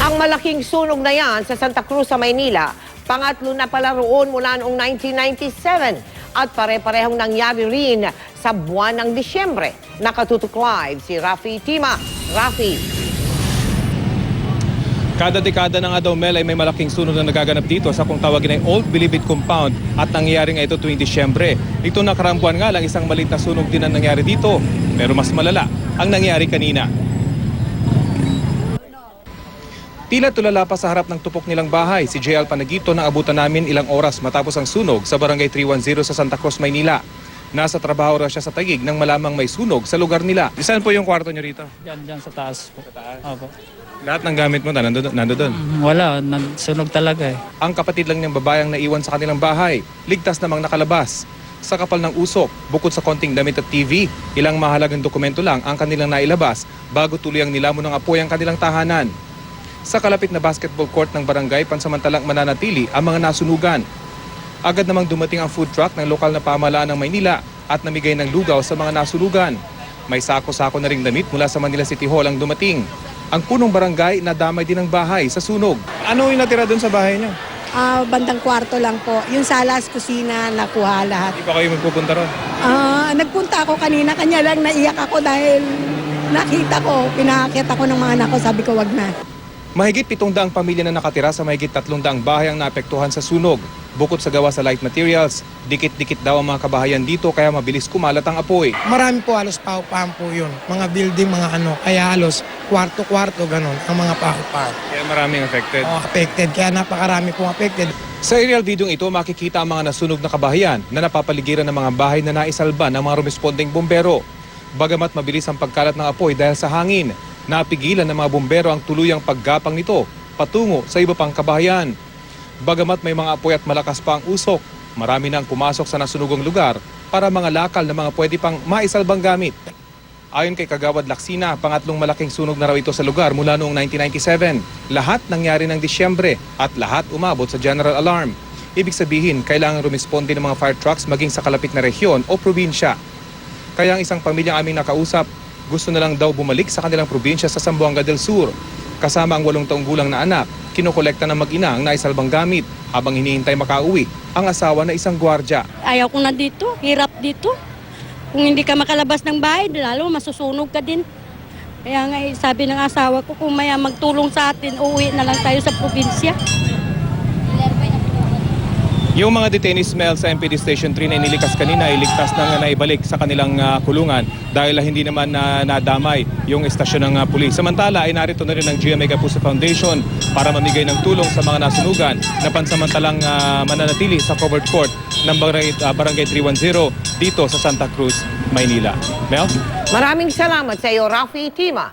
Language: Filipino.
Ang malaking sunog na yan sa Santa Cruz sa Maynila, pangatlo na pala roon mula noong 1997 at pare-parehong nangyari rin sa buwan ng Disyembre. Nakatutok live si Rafi Tima. Rafi. Kada dekada ng daw, Mel, ay may malaking sunog na nagaganap dito sa kung tawagin ay Old Bilibid Compound at nangyayari nga ito tuwing Disyembre. Ito nakarambuan nga lang isang maliit na sunog din ang nangyari dito. Pero mas malala ang nangyari kanina. Tila tulala pa sa harap ng tupok nilang bahay si JL Panagito nang abutan namin ilang oras matapos ang sunog sa Barangay 310 sa Santa Cruz, Maynila. Nasa trabaho raw siya sa Taguig nang malamang may sunog sa lugar nila. Saan po yung kwarto niyo rito? Diyan sa taas po. Sa taas? Opo. Lahat ng gamit mo nando doon. Wala, nagsunog talaga eh. Ang kapatid lang niyang babayang naiwan sa kanilang bahay, ligtas namang nakalabas. Sa kapal ng usok, bukod sa konting damit at TV, ilang mahalagang dokumento lang ang kanilang nailabas bago tuluyang nilamon ng apoy ang kanilang tahanan. Sa kalapit na basketball court ng barangay, pansamantalang mananatili ang mga nasunugan. Agad namang dumating ang food truck ng lokal na pamahalaan ng Maynila at namigay ng lugaw sa mga nasunugan. May sako-sako na ring damit mula sa Manila City Hall ang dumating. Ang punong barangay nadamay din ng bahay sa sunog. Ano yung natira doon sa bahay niyo? Bandang kwarto lang po. Yung salas, kusina, nakuha lahat. Hindi pa kayo magpupunta ron? Nagpunta ako kanina, kanya lang naiyak ako dahil nakita ko, pinakita ko ng mga anak ko, sabi ko wag na. Mahigit 700 pamilya na nakatira sa mahigit 300 bahay ang naapektuhan sa sunog. Bukod sa gawa sa light materials, dikit-dikit daw ang mga kabahayan dito kaya mabilis kumalat ang apoy. Marami po halos paupahan po yun. Mga building, mga kaya halos kwarto-kwarto ganun ang mga paupahan. Kaya maraming affected. Affected, kaya napakarami pong affected. Sa aerial video ito, makikita ang mga nasunog na kabahayan na napapaligiran ng mga bahay na naisalba ng mga rumesponding bumbero. Bagamat mabilis ang pagkalat ng apoy dahil sa hangin, napigilan ng mga bumbero ang tuluyang paggapang nito patungo sa iba pang kabahayan. Bagamat may mga apoy at malakas pa ang usok, marami nang pumasok sa nasunugang lugar para mga lakal na mga pwede pang maisalbang gamit. Ayon kay Kagawad Laksina, pangatlong malaking sunog na raw ito sa lugar mula noong 1997. Lahat nangyari ng Disyembre at lahat umabot sa general alarm. Ibig sabihin, kailangan rumisponde ng mga fire trucks maging sa kalapit na rehiyon o probinsya. Kaya ang isang pamilyang aming nakausap, gusto na lang daw bumalik sa kanilang probinsya sa Zamboanga del Sur. Kasama ang 8 taong gulang na anak, kinokolekta ng mag-ina ang naisalbang gamit habang hinihintay makauwi ang asawa na isang gwardya. Ayaw ko na dito, hirap dito. Kung hindi ka makalabas ng bahay, lalo masusunog ka din. Kaya nga sabi ng asawa ko, kung maya magtulong sa atin, uuwi na lang tayo sa probinsya. Yung mga detainees, Mel, sa MPD Station 3 na inilikas kanina ay ligtas na naibalik sa kanilang kulungan dahil hindi naman nadamay yung estasyon ng pulis. Samantala ay narito na rin ang GMA Kapuso Foundation para mamigay ng tulong sa mga nasunugan na pansamantalang mananatili sa covered court ng Barangay 310 dito sa Santa Cruz, Maynila. Mel? Maraming salamat sa iyo, Rafi Tima.